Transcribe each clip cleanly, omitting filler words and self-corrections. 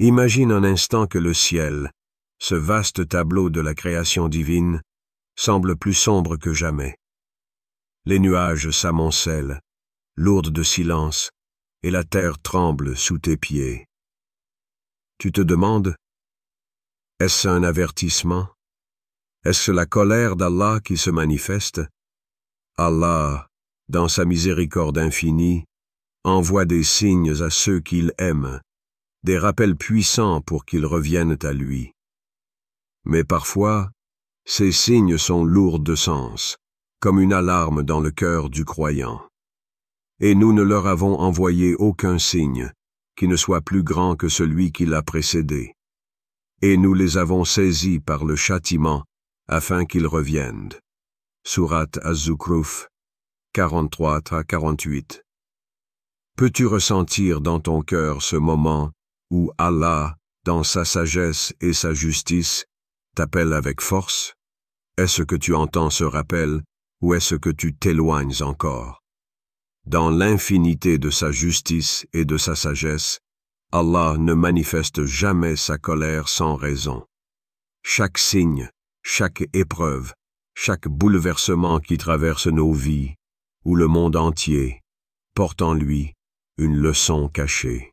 Imagine un instant que le ciel, ce vaste tableau de la création divine, semble plus sombre que jamais. Les nuages s'amoncellent, lourdes de silence, et la terre tremble sous tes pieds. Tu te demandes, est-ce un avertissement? Est-ce la colère d'Allah qui se manifeste? Allah, dans sa miséricorde infinie, envoie des signes à ceux qu'il aime, des rappels puissants pour qu'ils reviennent à lui. Mais parfois, ces signes sont lourds de sens, comme une alarme dans le cœur du croyant. Et nous ne leur avons envoyé aucun signe qui ne soit plus grand que celui qui l'a précédé. Et nous les avons saisis par le châtiment afin qu'ils reviennent. Sourate Az-Zukhruf 43-48. Peux-tu ressentir dans ton cœur ce moment où Allah, dans sa sagesse et sa justice, t'appelle avec force? Est-ce que tu entends ce rappel ou est-ce que tu t'éloignes encore? Dans l'infinité de sa justice et de sa sagesse, Allah ne manifeste jamais sa colère sans raison. Chaque signe, chaque épreuve, chaque bouleversement qui traverse nos vies, ou le monde entier, porte en lui une leçon cachée.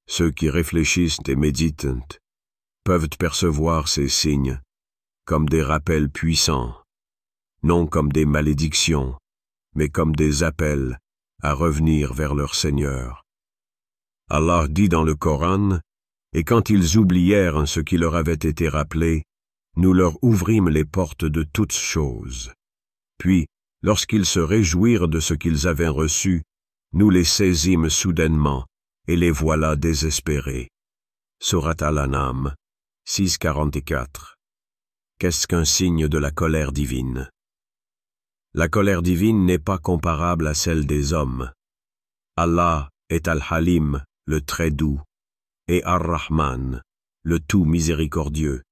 Ceux qui réfléchissent et méditent peuvent percevoir ces signes comme des rappels puissants, non comme des malédictions, mais comme des appels à revenir vers leur Seigneur. Allah dit dans le Coran, « Et quand ils oublièrent ce qui leur avait été rappelé, nous leur ouvrîmes les portes de toutes choses. Puis, lorsqu'ils se réjouirent de ce qu'ils avaient reçu, nous les saisîmes soudainement, et les voilà désespérés. » Sourate Al-An'am 6:44. Qu'est-ce qu'un signe de la colère divine? La colère divine n'est pas comparable à celle des hommes. Allah est Al-Halim, le très doux, et Ar-Rahman, le tout miséricordieux.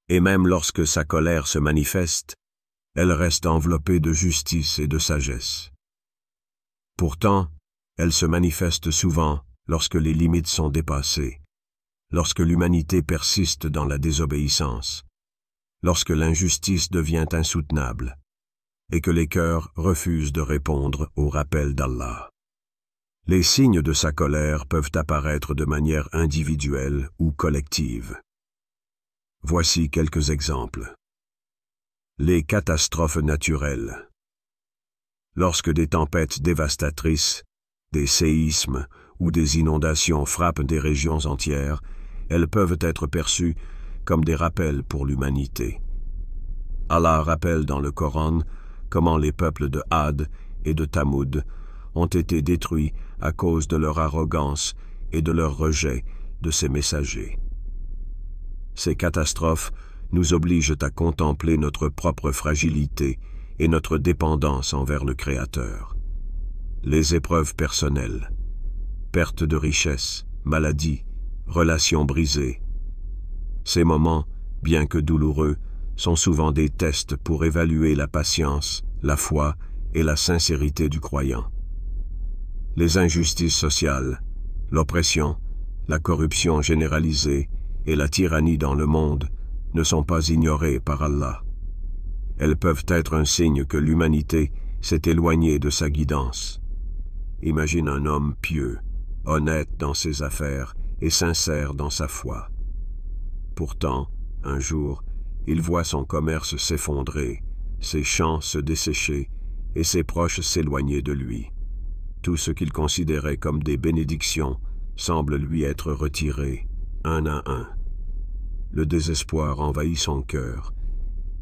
Et même lorsque sa colère se manifeste, elle reste enveloppée de justice et de sagesse. Pourtant, elle se manifeste souvent lorsque les limites sont dépassées, lorsque l'humanité persiste dans la désobéissance, lorsque l'injustice devient insoutenable, et que les cœurs refusent de répondre au rappel d'Allah. Les signes de sa colère peuvent apparaître de manière individuelle ou collective. Voici quelques exemples. Les catastrophes naturelles. Lorsque des tempêtes dévastatrices, des séismes ou des inondations frappent des régions entières, elles peuvent être perçues comme des rappels pour l'humanité. Allah rappelle dans le Coran comment les peuples de Had et de Thamoud ont été détruits à cause de leur arrogance et de leur rejet de ses messagers. Ces catastrophes nous obligent à contempler notre propre fragilité et notre dépendance envers le Créateur. Les épreuves personnelles, perte de richesse, maladie, relations brisées. Ces moments, bien que douloureux, sont souvent des tests pour évaluer la patience, la foi et la sincérité du croyant. Les injustices sociales, l'oppression, la corruption généralisée et la tyrannie dans le monde ne sont pas ignorées par Allah. Elles peuvent être un signe que l'humanité s'est éloignée de sa guidance. Imagine un homme pieux, honnête dans ses affaires et sincère dans sa foi. Pourtant, un jour, il voit son commerce s'effondrer, ses champs se dessécher et ses proches s'éloigner de lui. Tout ce qu'il considérait comme des bénédictions semble lui être retiré, un à un. Le désespoir envahit son cœur,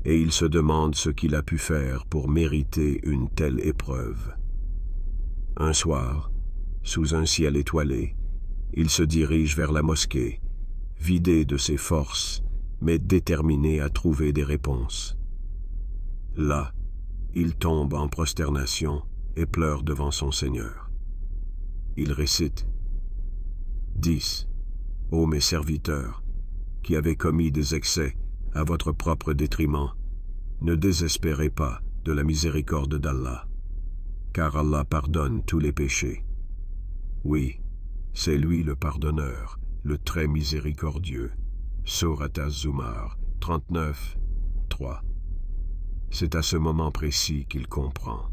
et il se demande ce qu'il a pu faire pour mériter une telle épreuve. Un soir, sous un ciel étoilé, il se dirige vers la mosquée, vidé de ses forces, mais déterminé à trouver des réponses. Là, il tombe en prosternation et pleure devant son Seigneur. Il récite « 10. Ô mes serviteurs, qui avez commis des excès à votre propre détriment, ne désespérez pas de la miséricorde d'Allah, car Allah pardonne tous les péchés. Oui, c'est lui le pardonneur le très miséricordieux. Surat Az-Zumar 39, 3. C'est à ce moment précis qu'il comprend.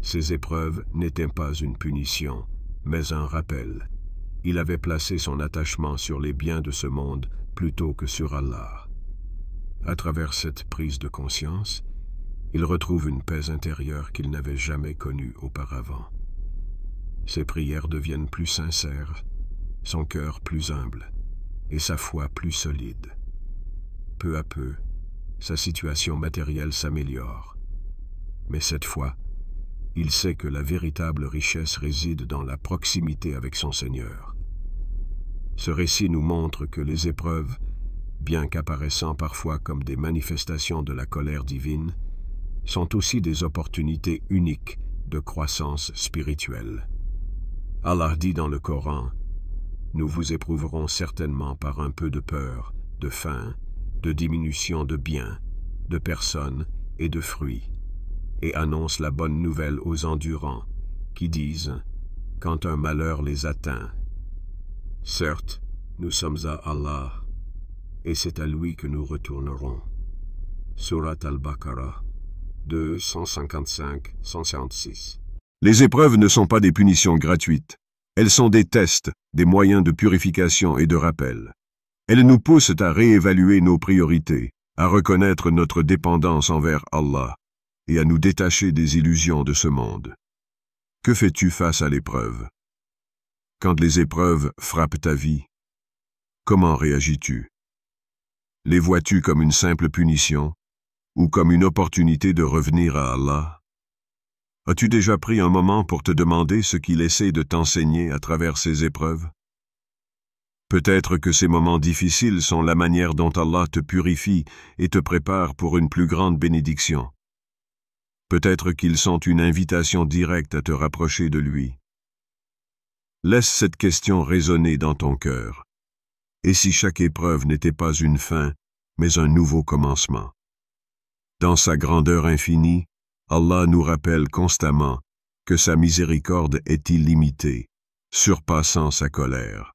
Ces épreuves n'étaient pas une punition, mais un rappel. Il avait placé son attachement sur les biens de ce monde plutôt que sur Allah. À travers cette prise de conscience, il retrouve une paix intérieure qu'il n'avait jamais connue auparavant. Ses prières deviennent plus sincères, son cœur plus humble et sa foi plus solide. Peu à peu, sa situation matérielle s'améliore. Mais cette fois, il sait que la véritable richesse réside dans la proximité avec son Seigneur. Ce récit nous montre que les épreuves, bien qu'apparaissant parfois comme des manifestations de la colère divine, sont aussi des opportunités uniques de croissance spirituelle. Allah dit dans le Coran: « Nous vous éprouverons certainement par un peu de peur, de faim, de diminution de biens, de personnes et de fruits, et annonce la bonne nouvelle aux endurants, qui disent, quand un malheur les atteint, certes, nous sommes à Allah, et c'est à lui que nous retournerons. » Surat Al-Baqarah 2, 155-156. Les épreuves ne sont pas des punitions gratuites. Elles sont des tests, des moyens de purification et de rappel. Elles nous poussent à réévaluer nos priorités, à reconnaître notre dépendance envers Allah et à nous détacher des illusions de ce monde. Que fais-tu face à l'épreuve? Quand les épreuves frappent ta vie, comment réagis-tu? Les vois-tu comme une simple punition ou comme une opportunité de revenir à Allah? As-tu déjà pris un moment pour te demander ce qu'il essaie de t'enseigner à travers ces épreuves? Peut-être que ces moments difficiles sont la manière dont Allah te purifie et te prépare pour une plus grande bénédiction. Peut-être qu'ils sont une invitation directe à te rapprocher de lui. Laisse cette question résonner dans ton cœur. Et si chaque épreuve n'était pas une fin, mais un nouveau commencement? Dans sa grandeur infinie, Allah nous rappelle constamment que sa miséricorde est illimitée, surpassant sa colère.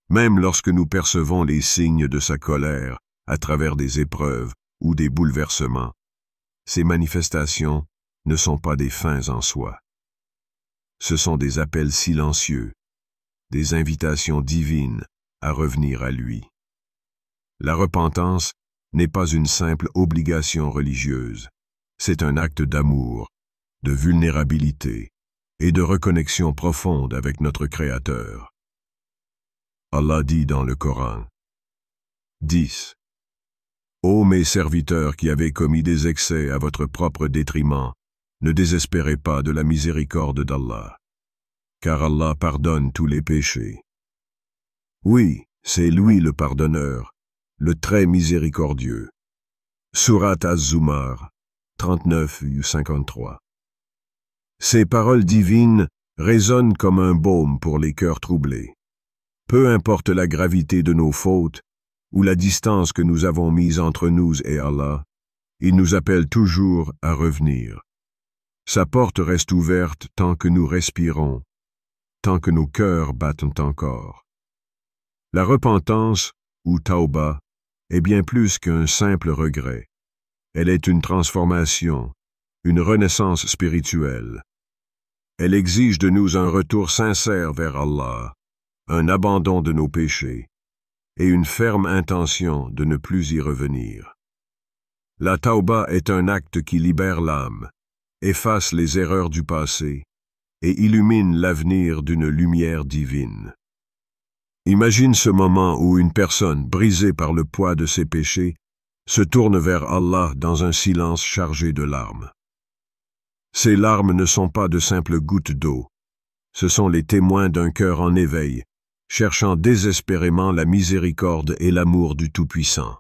Même lorsque nous percevons les signes de sa colère à travers des épreuves ou des bouleversements, ces manifestations ne sont pas des fins en soi. Ce sont des appels silencieux, des invitations divines à revenir à lui. La repentance n'est pas une simple obligation religieuse, c'est un acte d'amour, de vulnérabilité et de reconnexion profonde avec notre Créateur. Allah dit dans le Coran 10. Ô mes serviteurs qui avez commis des excès à votre propre détriment, ne désespérez pas de la miséricorde d'Allah, car Allah pardonne tous les péchés. Oui, c'est lui le pardonneur, le très miséricordieux. Surat Az-Zumar 39-53. Ces paroles divines résonnent comme un baume pour les cœurs troublés. Peu importe la gravité de nos fautes ou la distance que nous avons mise entre nous et Allah, il nous appelle toujours à revenir. Sa porte reste ouverte tant que nous respirons, tant que nos cœurs battent encore. La repentance, ou tauba, est bien plus qu'un simple regret. Elle est une transformation, une renaissance spirituelle. Elle exige de nous un retour sincère vers Allah, un abandon de nos péchés et une ferme intention de ne plus y revenir. La tauba est un acte qui libère l'âme, efface les erreurs du passé et illumine l'avenir d'une lumière divine. Imagine ce moment où une personne, brisée par le poids de ses péchés, se tourne vers Allah dans un silence chargé de larmes. Ces larmes ne sont pas de simples gouttes d'eau, ce sont les témoins d'un cœur en éveil, cherchant désespérément la miséricorde et l'amour du Tout-Puissant.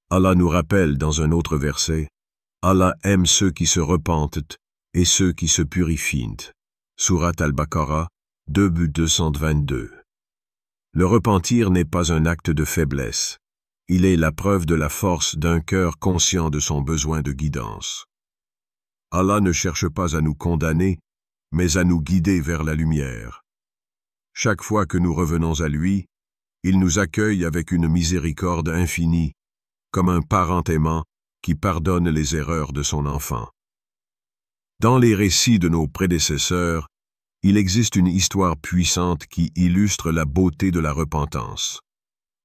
Allah nous rappelle dans un autre verset, « Allah aime ceux qui se repentent et ceux qui se purifient. » Surat Al-Baqarah 2:222. Le repentir n'est pas un acte de faiblesse. Il est la preuve de la force d'un cœur conscient de son besoin de guidance. Allah ne cherche pas à nous condamner, mais à nous guider vers la lumière. Chaque fois que nous revenons à lui, Il nous accueille avec une miséricorde infinie, comme un parent aimant qui pardonne les erreurs de son enfant. Dans les récits de nos prédécesseurs, il existe une histoire puissante qui illustre la beauté de la repentance.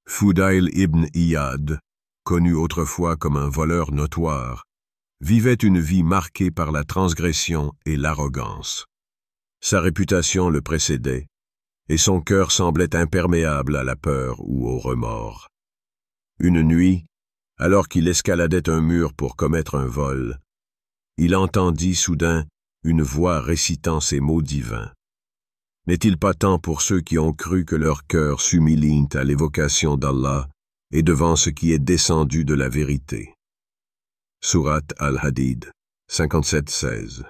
Fudayl ibn Iyad, connu autrefois comme un voleur notoire, vivait une vie marquée par la transgression et l'arrogance. Sa réputation le précédait, et son cœur semblait imperméable à la peur ou au remords. Une nuit, alors qu'il escaladait un mur pour commettre un vol, il entendit soudain une voix récitant ces mots divins. N'est-il pas temps pour ceux qui ont cru que leur cœur s'humilie à l'évocation d'Allah et devant ce qui est descendu de la vérité? Sourate Al-Hadid, 57-16.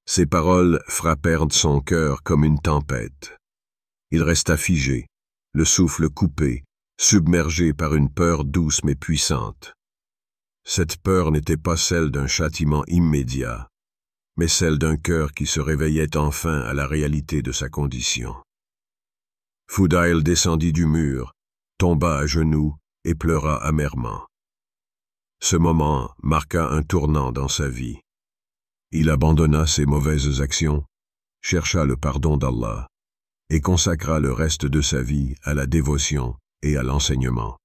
Ces paroles frappèrent son cœur comme une tempête. Il resta figé, le souffle coupé, submergé par une peur douce mais puissante. Cette peur n'était pas celle d'un châtiment immédiat, mais celle d'un cœur qui se réveillait enfin à la réalité de sa condition. Fudayl descendit du mur, tomba à genoux et pleura amèrement. Ce moment marqua un tournant dans sa vie. Il abandonna ses mauvaises actions, chercha le pardon d'Allah et consacra le reste de sa vie à la dévotion et à l'enseignement.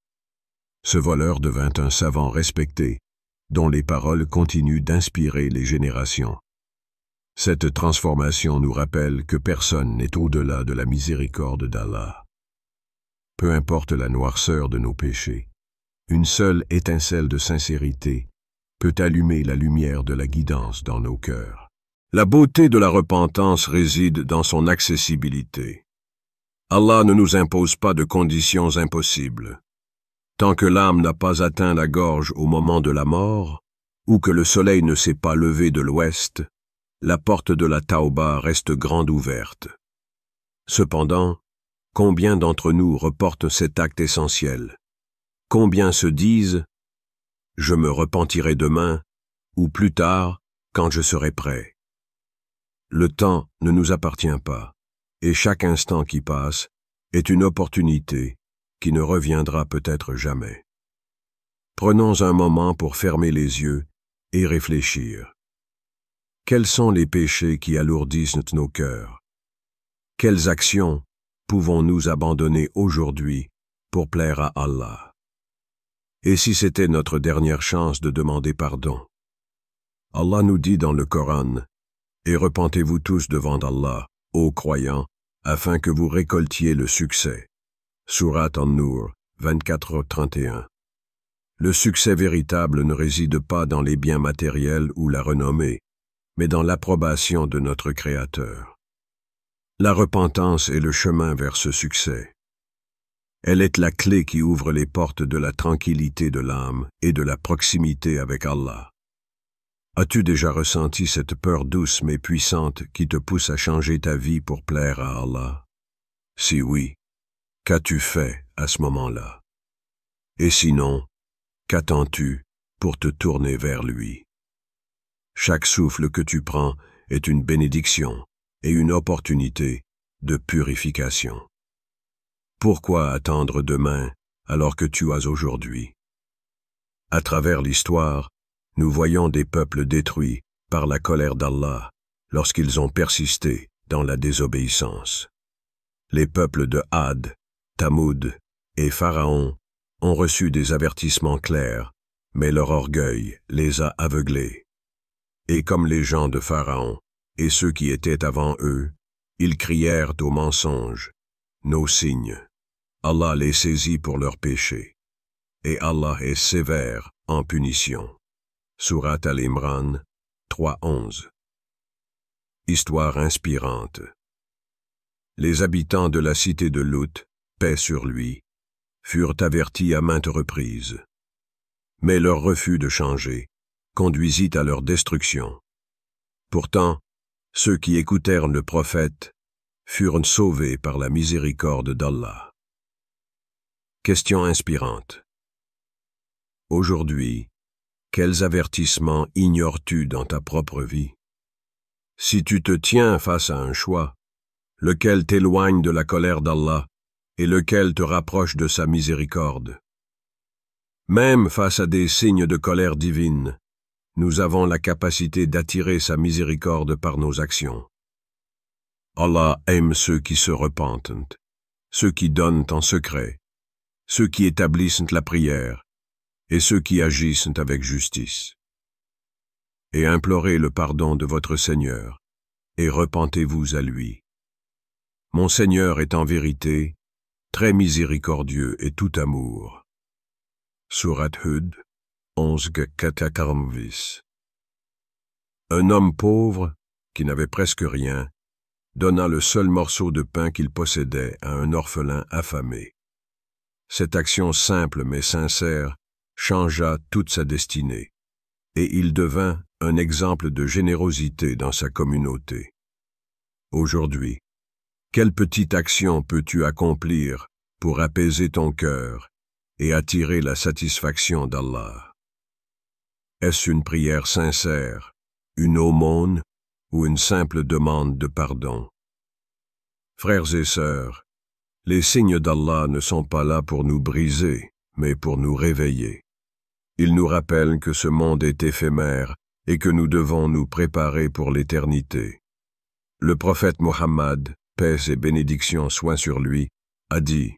Ce voleur devint un savant respecté, dont les paroles continuent d'inspirer les générations. Cette transformation nous rappelle que personne n'est au-delà de la miséricorde d'Allah. Peu importe la noirceur de nos péchés, une seule étincelle de sincérité peut allumer la lumière de la guidance dans nos cœurs. La beauté de la repentance réside dans son accessibilité. Allah ne nous impose pas de conditions impossibles. Tant que l'âme n'a pas atteint la gorge au moment de la mort, ou que le soleil ne s'est pas levé de l'ouest, la porte de la Tauba reste grande ouverte. Cependant, combien d'entre nous reportent cet acte essentiel? Combien se disent « Je me repentirai demain » ou plus tard, quand je serai prêt? Le temps ne nous appartient pas, et chaque instant qui passe est une opportunité qui ne reviendra peut-être jamais. Prenons un moment pour fermer les yeux et réfléchir. Quels sont les péchés qui alourdissent nos cœurs? Quelles actions pouvons-nous abandonner aujourd'hui pour plaire à Allah? Et si c'était notre dernière chance de demander pardon? Allah nous dit dans le Coran, « Et repentez-vous tous devant Allah, ô croyants, afin que vous récoltiez le succès. » Sourate An-Nur, 24-31. Le succès véritable ne réside pas dans les biens matériels ou la renommée, mais dans l'approbation de notre Créateur. La repentance est le chemin vers ce succès. Elle est la clé qui ouvre les portes de la tranquillité de l'âme et de la proximité avec Allah. As-tu déjà ressenti cette peur douce mais puissante qui te pousse à changer ta vie pour plaire à Allah? Si oui, qu'as-tu fait à ce moment-là? Et sinon, qu'attends-tu pour te tourner vers lui? Chaque souffle que tu prends est une bénédiction et une opportunité de purification. Pourquoi attendre demain alors que tu as aujourd'hui? À travers l'histoire, nous voyons des peuples détruits par la colère d'Allah lorsqu'ils ont persisté dans la désobéissance. Les peuples de Had, Tamoud et Pharaon ont reçu des avertissements clairs, mais leur orgueil les a aveuglés. Et comme les gens de Pharaon et ceux qui étaient avant eux, ils crièrent au mensonge, nos signes. Allah les saisit pour leurs péchés. Et Allah est sévère en punition. Sourate Al-Imran 3:11. Histoire inspirante. Les habitants de la cité de Lut, paix sur lui, furent avertis à maintes reprises. Mais leur refus de changer conduisit à leur destruction. Pourtant, ceux qui écoutèrent le prophète furent sauvés par la miséricorde d'Allah. Question inspirante. Aujourd'hui, quels avertissements ignores-tu dans ta propre vie? Si tu te tiens face à un choix, lequel t'éloigne de la colère d'Allah et lequel te rapproche de sa miséricorde. Même face à des signes de colère divine, nous avons la capacité d'attirer sa miséricorde par nos actions. Allah aime ceux qui se repentent, ceux qui donnent en secret, ceux qui établissent la prière, et ceux qui agissent avec justice. Et implorez le pardon de votre Seigneur, et repentez-vous à lui. Mon Seigneur est en vérité très miséricordieux et tout amour. Surat Hud 11:40. Un homme pauvre, qui n'avait presque rien, donna le seul morceau de pain qu'il possédait à un orphelin affamé. Cette action simple mais sincère changea toute sa destinée, et il devint un exemple de générosité dans sa communauté. Aujourd'hui, quelle petite action peux-tu accomplir pour apaiser ton cœur et attirer la satisfaction d'Allah? Est-ce une prière sincère, une aumône ou une simple demande de pardon? Frères et sœurs, les signes d'Allah ne sont pas là pour nous briser, mais pour nous réveiller. Ils nous rappellent que ce monde est éphémère et que nous devons nous préparer pour l'éternité. Le prophète Mohammed, paix et bénédiction soient sur lui, a dit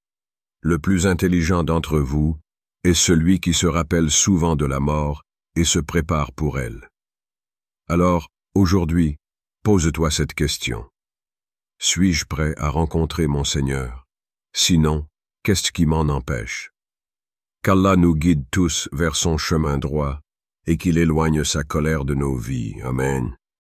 « Le plus intelligent d'entre vous est celui qui se rappelle souvent de la mort et se prépare pour elle. » Alors, aujourd'hui, pose-toi cette question. Suis-je prêt à rencontrer mon Seigneur? Sinon, qu'est-ce qui m'en empêche? Qu'Allah nous guide tous vers son chemin droit et qu'il éloigne sa colère de nos vies. Amen.